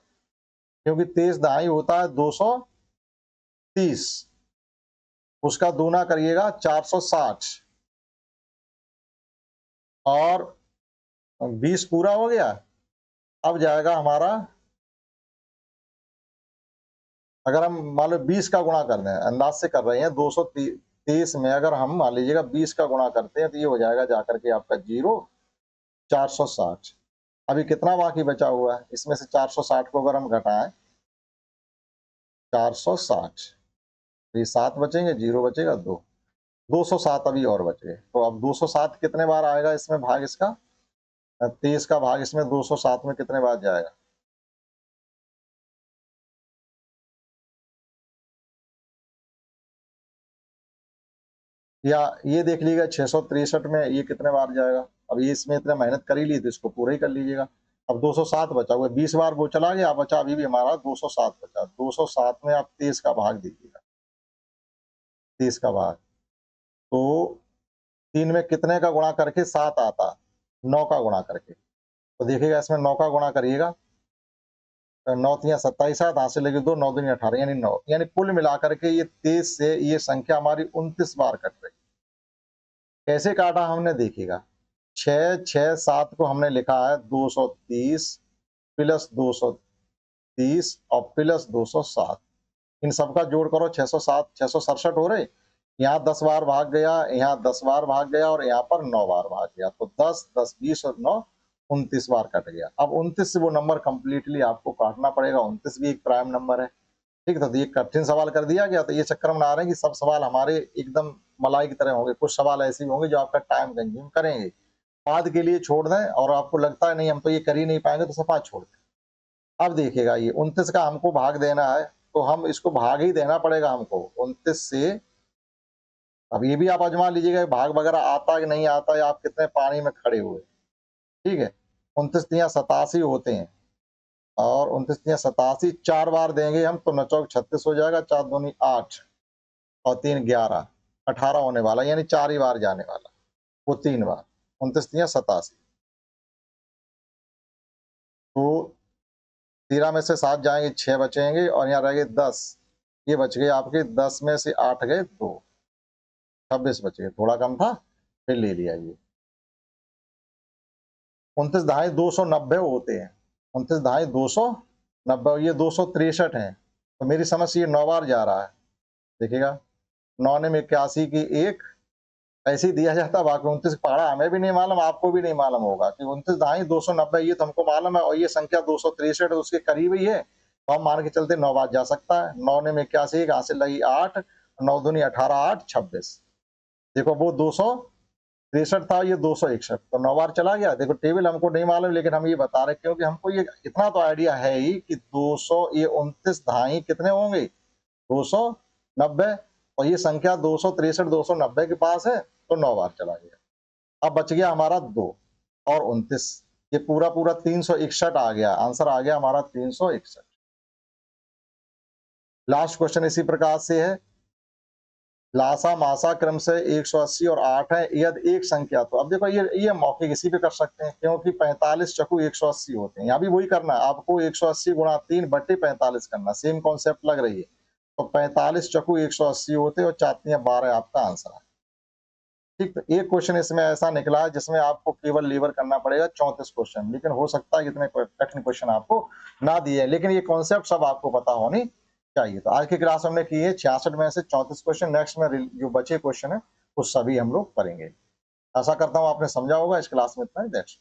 क्योंकि 23 दहाई होता है 230, उसका दूना करिएगा 460 और 20 पूरा हो गया। अब जाएगा हमारा, अगर हम मान लो 20 का गुणा कर दें, अंदाज से कर रहे हैं, 230 में अगर हम मान लीजिएगा 20 का गुणा करते हैं तो ये हो जाएगा जाकर के आपका 0 460। अभी कितना बाकी बचा हुआ है, इसमें से 460 को अगर हम घटाएं 460, तो ये 7 बचेंगे, 0 बचेगा 2, 207 अभी और बच गए। तो अब 207 कितने बार आएगा इसमें भाग, इसका 23 का भाग इसमें 207 में कितने बार जाएगा, या ये देख लीजिएगा 663 में ये कितने बार जाएगा। अब ये इसमें इतने मेहनत कर ही ली तो इसको पूरा ही कर लीजिएगा। अब 207 बचा हुआ, 20 बार वो चला गया, बचा अभी भी हमारा 207 बचा। 207 में आप 23 का भाग दीजिएगा, 30 का भाग, तो 3 में कितने का गुणा करके 7 आता, 9 का गुणा करके, तो देखिएगा इसमें 9 का गुणा करिएगा, 9 तिया 27, 7 हाथ से लेके 2, 9 दूनी 18, यानी 9, यानी कुल मिलाकर के ये 23 से ये संख्या हमारी 29 बार कट रही। कैसे काटा हमने, देखिएगा 6 6 7 को हमने लिखा है 230 प्लस 230 और प्लस 207, इन सबका जोड़ करो 607 667 हो रहे, यहाँ 10 बार भाग गया, यहाँ 10 बार भाग गया और यहाँ पर 9 बार भाग गया, तो 10 10 20 और 9 29 बार कट गया। अब 29 से वो नंबर कंप्लीटली आपको काटना पड़ेगा, 29 भी एक प्राइम नंबर है, ठीक है। तो ये कठिन सवाल कर दिया गया, तो ये चक्कर में आ रहे हैं कि सब सवाल हमारे एकदम मलाई की तरह होंगे, कुछ सवाल ऐसे भी होंगे जो आपका टाइम कंज्यूम करेंगे, बाद के लिए छोड़ दें, और आपको लगता है नहीं हम तो ये कर ही नहीं पाएंगे तो सफा छोड़ दें। अब देखिएगा ये 29 का हमको भाग देना है, तो हम इसको भाग ही देना पड़ेगा हमको, 29 से अब ये भी आप आजमा लीजिएगा भाग वगैरह आता है कि नहीं आता है, आप कितने पानी में खड़े हुए, ठीक है। 29 तियां 87 होते हैं और 29 तियां 87 4 बार देंगे हम तो 9 चौक 36 हो जाएगा, 4 दूनी 8 और 3 11 18 होने वाला, यानी 4 ही बार जाने वाला, वो 3 बार 29 तियां 87। तो 13 में से 7 जाएंगे, 6 बचेंगे और यहाँ रह गए 10, ये बच गए आपके 10 में से 8 गए 2, 26 बच गए, थोड़ा कम था फिर ले लिया ये। 29 दहाई 290 होते हैं, 29 दहाई 290, ये 263 है, तो मेरी समझ से ये 9 बार जा रहा है, देखिएगा 9 ने 81 की 1, ऐसे ही दिया जाता। बाकी 29 पढ़ा हमें भी नहीं मालूम, आपको भी नहीं मालूम होगा कि 29 दहाई 290 ये तो हमको मालूम है, और ये संख्या 263 उसके करीब ही है, तो हम मान के चलते 9 बार जा सकता है। 9 ने 81, कहाँ से लगी 8, 9 दूनी 18, 8 26, देखो वो 263 था, ये 261, तो 9 बार चला गया। देखो टेबल हमको नहीं मालूम, लेकिन हम ये बता रहे क्योंकि हमको ये इतना तो आइडिया है ही कि 200 ये 29 दहाई कितने होंगे 290, और ये संख्या 263 290 के पास है, तो 9 बार चला गया। अब बच गया हमारा 2 और 29, ये पूरा पूरा 361 आ गया, आंसर आ गया हमारा 361। लास्ट क्वेश्चन इसी प्रकार से है, लासा मासा क्रम से 180 और 8 है, यदि एक संख्या, तो अब देखो ये मौके किसी पे कर सकते हैं क्योंकि 45 चकु 180 होते हैं, यहाँ भी वही करना है आपको, 180 गुणा 3 बटे 45 करना, सेम कॉन्सेप्ट लग रही है। तो 45 चकु 180 होते और 4 12 आपका आंसर है, ठीक। तो एक क्वेश्चन इसमें ऐसा निकला है जिसमें आपको केवल लीवर करना पड़ेगा 34 क्वेश्चन, लेकिन हो सकता है कि इतने कठिन क्वेश्चन आपको ना दिए, लेकिन ये कॉन्सेप्ट सब आपको पता होनी चाहिए। तो आज की क्लास हमने की है 66 में से 34 क्वेश्चन, नेक्स्ट में जो बचे क्वेश्चन है वो सभी हम लोग करेंगे। आशा करता हूँ आपने समझा होगा। इस क्लास में इतना ही, नेक्स्ट